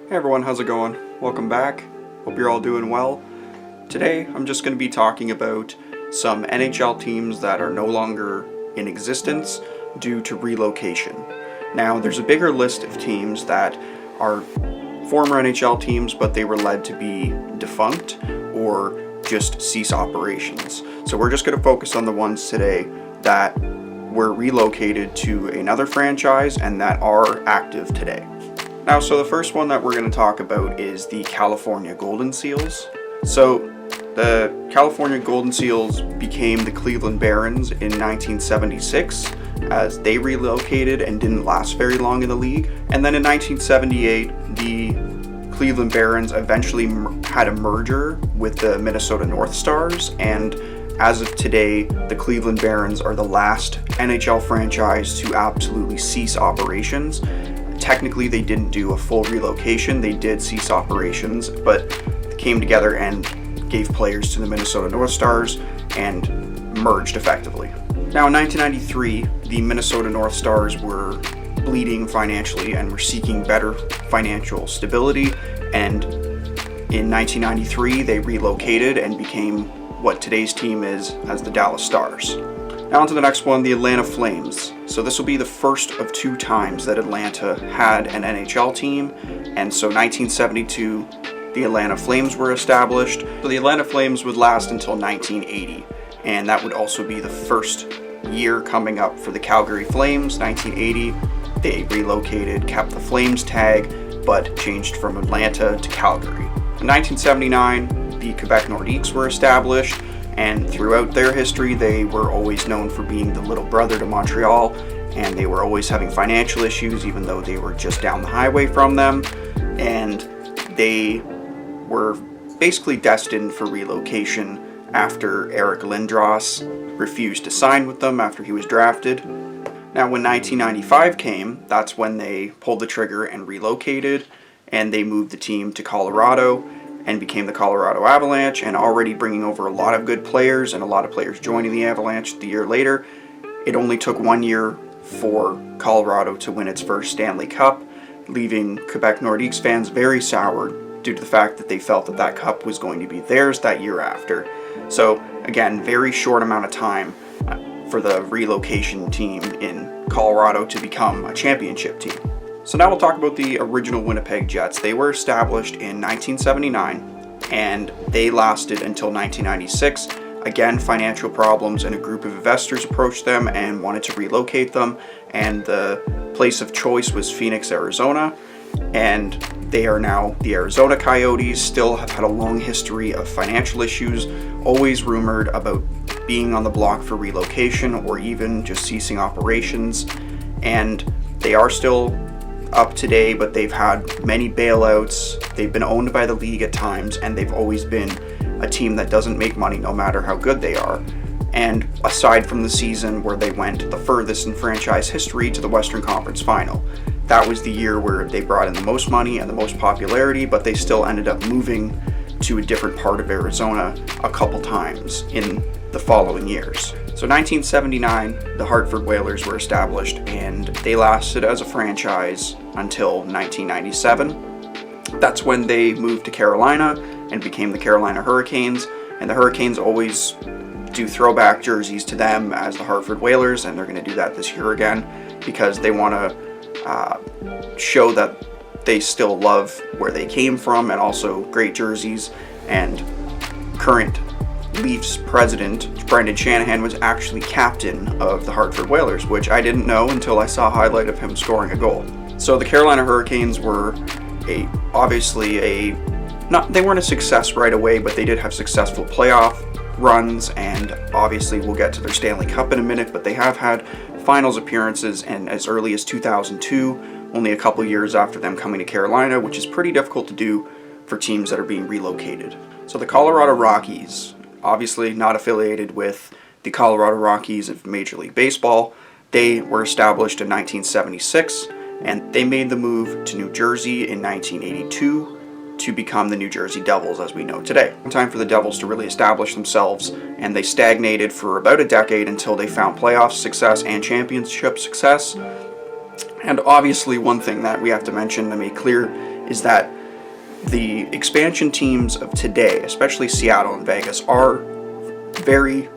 Hey everyone, how's it going? Welcome back. Hope you're all doing well. Today I'm just going to be talking about some NHL teams that are no longer in existence due to relocation. Now, there's a bigger list of teams that are former NHL teams, but they were led to be defunct or just cease operations. So we're just going to focus on the ones today that were relocated to another franchise and that are active today. Now, so the first one that we're going to talk about is the California Golden Seals. So the California Golden Seals became the Cleveland Barons in 1976 as they relocated and didn't last very long in the league. And then in 1978, the Cleveland Barons eventually had a merger with the Minnesota North Stars, and as of today, the Cleveland Barons are the last NHL franchise to absolutely cease operations. Technically, they didn't do a full relocation, they did cease operations, but they came together and gave players to the Minnesota North Stars and merged effectively. Now, in 1993, the Minnesota North Stars were bleeding financially and were seeking better financial stability, and in 1993, they relocated and became what today's team is as the Dallas Stars. Now on to the next one, the Atlanta Flames. So this will be the first of two times that Atlanta had an NHL team, and so 1972, the Atlanta Flames were established. So the Atlanta Flames would last until 1980, and that would also be the first year coming up for the Calgary Flames. 1980, they relocated, kept the Flames tag, but changed from Atlanta to Calgary. In 1979, the Quebec Nordiques were established, and throughout their history they were always known for being the little brother to Montreal, and they were always having financial issues even though they were just down the highway from them, and they were basically destined for relocation after Eric Lindros refused to sign with them after he was drafted. Now when 1995 came, that's when they pulled the trigger and relocated, and they moved the team to Colorado and became the Colorado Avalanche, and already bringing over a lot of good players and a lot of players joining the Avalanche the year later. It only took 1 year for Colorado to win its first Stanley Cup, leaving Quebec Nordiques fans very soured due to the fact that they felt that that cup was going to be theirs that year after. So again, very short amount of time for the relocation team in Colorado to become a championship team. So now we'll talk about the original Winnipeg Jets. They were established in 1979 and they lasted until 1996. Again, financial problems, and a group of investors approached them and wanted to relocate them, and the place of choice was Phoenix, Arizona, and they are now the Arizona Coyotes. Still have had a long history of financial issues, always rumored about being on the block for relocation or even just ceasing operations, and they are still up today, but they've had many bailouts. They've been owned by the league at times, and they've always been a team that doesn't make money no matter how good they are. And aside from the season where they went the furthest in franchise history to the Western Conference Final, that was the year where they brought in the most money and the most popularity, but they still ended up moving to a different part of Arizona a couple times in the following years. So 1979, the Hartford Whalers were established, and they lasted as a franchise until 1997. That's when they moved to Carolina and became the Carolina Hurricanes, and the Hurricanes always do throwback jerseys to them as the Hartford Whalers, and they're going to do that this year again because they want to show that they still love where they came from, and also great jerseys. And current Leafs president Brendan Shanahan was actually captain of the Hartford Whalers, which I didn't know until I saw a highlight of him scoring a goal. So the Carolina Hurricanes were they weren't a success right away, but they did have successful playoff runs, and obviously we'll get to their Stanley Cup in a minute, but they have had finals appearances, and as early as 2002, only a couple years after them coming to Carolina, which is pretty difficult to do for teams that are being relocated. So the Colorado Rockies, obviously not affiliated with the Colorado Rockies of Major League Baseball, they were established in 1976, and they made the move to New Jersey in 1982 to become the New Jersey Devils as we know today. Time for the Devils to really establish themselves, and they stagnated for about a decade until they found playoff success and championship success. And obviously one thing that we have to mention to make clear is that the expansion teams of today, especially Seattle and Vegas, are very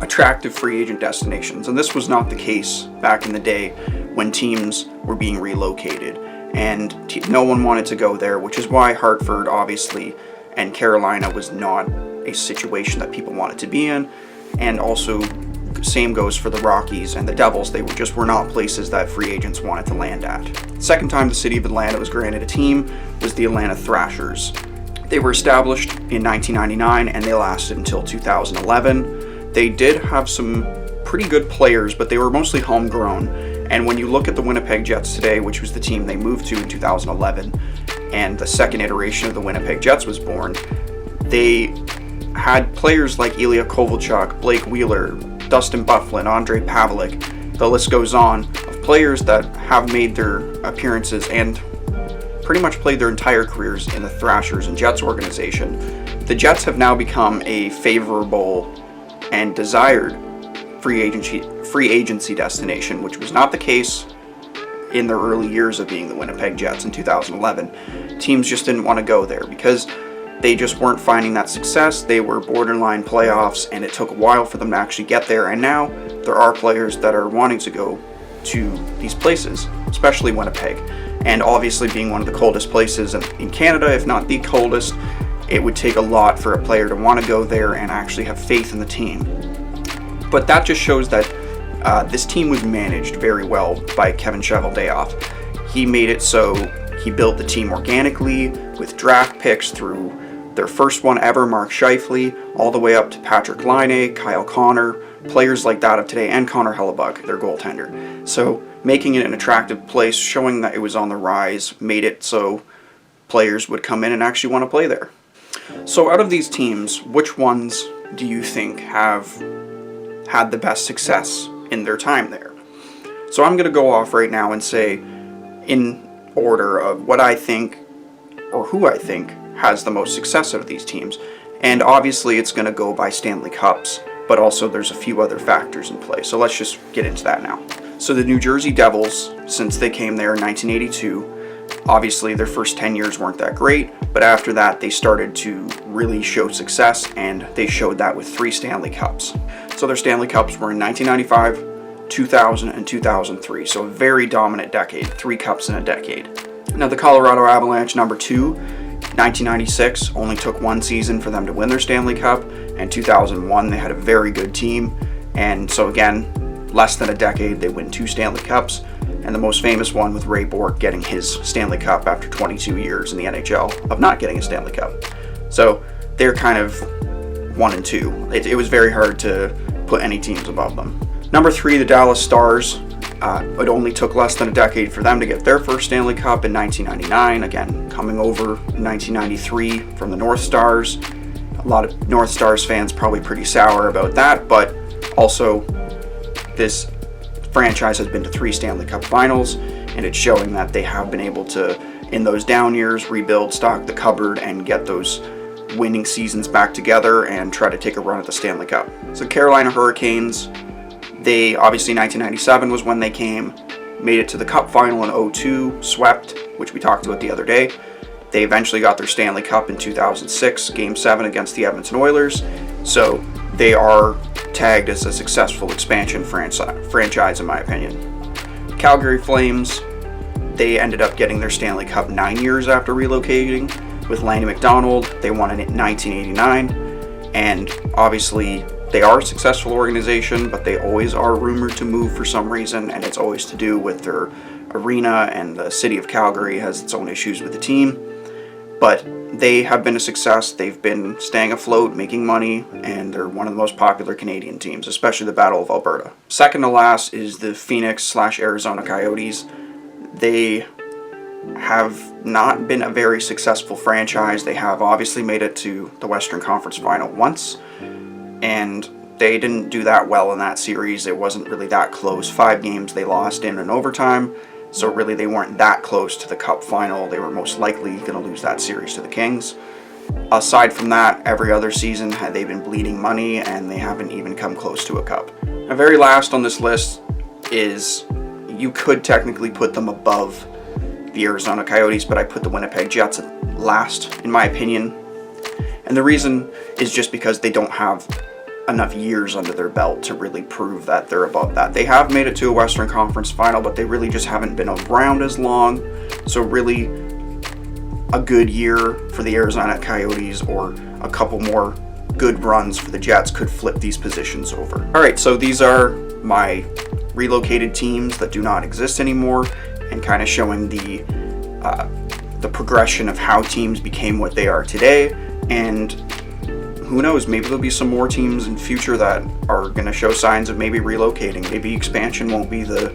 attractive free agent destinations, and this was not the case back in the day when teams were being relocated, and no one wanted to go there, which is why Hartford, obviously, and Carolina was not a situation that people wanted to be in, and also same goes for the Rockies and the Devils. They were not places that free agents wanted to land at. Second time the city of Atlanta was granted a team was the Atlanta Thrashers. They were established in 1999 and they lasted until 2011. They did have some pretty good players, but they were mostly homegrown. And when you look at the Winnipeg Jets today, which was the team they moved to in 2011, and the second iteration of the Winnipeg Jets was born, they had players like Ilya Kovalchuk, Blake Wheeler, Dustin Byfuglien, Andre Pavlik. The list goes on of players that have made their appearances and pretty much played their entire careers in the Thrashers and Jets organization. The Jets have now become a favorable and desired free agency destination, which was not the case in their early years of being the Winnipeg Jets in 2011. Teams just didn't want to go there because they just weren't finding that success. They were borderline playoffs, and it took a while for them to actually get there. And now there are players that are wanting to go to these places, especially Winnipeg. And obviously, being one of the coldest places in Canada, if not the coldest, it would take a lot for a player to want to go there and actually have faith in the team. But that just shows that this team was managed very well by Kevin Cheveldayoff. He made it so he built the team organically with draft picks through their first one ever, Mark Scheifele, all the way up to Patrick Laine, Kyle Connor, players like that of today, and Connor Hellebuck, their goaltender. So making it an attractive place, showing that it was on the rise, made it so players would come in and actually want to play there. So out of these teams, which ones do you think have had the best success in their time there? So I'm going to go off right now and say, in order of what I think, or who I think, has the most success out of these teams. And obviously it's going to go by Stanley Cups, but also there's a few other factors in play. So let's just get into that now. So the New Jersey Devils, since they came there in 1982, obviously their first 10 years weren't that great, but after that they started to really show success, and they showed that with 3 Stanley Cups. So their Stanley Cups were in 1995, 2000, and 2003. So a very dominant decade, 3 cups in a decade. Now the Colorado Avalanche, number 2, 1996 only took 1 season for them to win their Stanley Cup, and 2001 they had a very good team, and so again, less than a decade they win 2 Stanley Cups, and the most famous one with Ray Bourque getting his Stanley Cup after 22 years in the NHL of not getting a Stanley Cup. So they're kind of 1 and 2. It was very hard to put any teams above them. Number 3, the Dallas Stars. It only took less than a decade for them to get their first Stanley Cup in 1999, again coming over in 1993 from the North Stars. A lot of North Stars fans probably pretty sour about that, but also this franchise has been to 3 Stanley Cup finals, and it's showing that they have been able to, in those down years, rebuild, stock the cupboard, and get those winning seasons back together and try to take a run at the Stanley Cup. So Carolina Hurricanes, they obviously 1997 was when they came, made it to the Cup final in 2002, swept, which we talked about the other day. They eventually got their Stanley Cup in 2006, Game 7 against the Edmonton Oilers. So they are tagged as a successful expansion franchise in my opinion. Calgary Flames, they ended up getting their Stanley Cup 9 years after relocating with Lanny McDonald. They won it in 1989, and obviously they are a successful organization, but they always are rumored to move for some reason, and it's always to do with their arena, and the city of Calgary has its own issues with the team. But they have been a success. They've been staying afloat, making money, and they're one of the most popular Canadian teams, especially the Battle of Alberta. Second to last is the Phoenix/Arizona Coyotes. They have not been a very successful franchise. They have obviously made it to the Western Conference Final once, and they didn't do that well in that series. It wasn't really that close. 5 games they lost in overtime, so really they weren't that close to the Cup final. They were most likely going to lose that series to the Kings. Aside from that, every other season they've been bleeding money, and they haven't even come close to a Cup. The very last on this list is, you could technically put them above the Arizona Coyotes, but I put the Winnipeg Jets last, in my opinion. And the reason is just because they don't have enough years under their belt to really prove that they're above that. They have made it to a Western Conference final, but they really just haven't been around as long. So really, a good year for the Arizona Coyotes or a couple more good runs for the Jets could flip these positions over. All right, so these are my relocated teams that do not exist anymore, and kind of showing the progression of how teams became what they are today. And who knows, maybe there'll be some more teams in future that are going to show signs of maybe relocating. Maybe expansion won't be the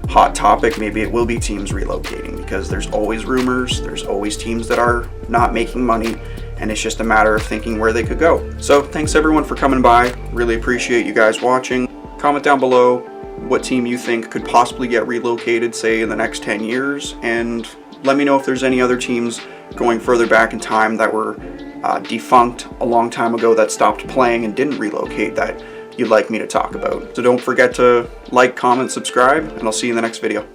hot topic. Maybe it will be teams relocating, because there's always rumors, there's always teams that are not making money, and it's just a matter of thinking where they could go. So thanks everyone for coming by. Really appreciate you guys watching. Comment down below what team you think could possibly get relocated, say in the next 10 years, and let me know if there's any other teams going further back in time that were defunct a long time ago that stopped playing and didn't relocate that you'd like me to talk about. So don't forget to like, comment, subscribe, and I'll see you in the next video.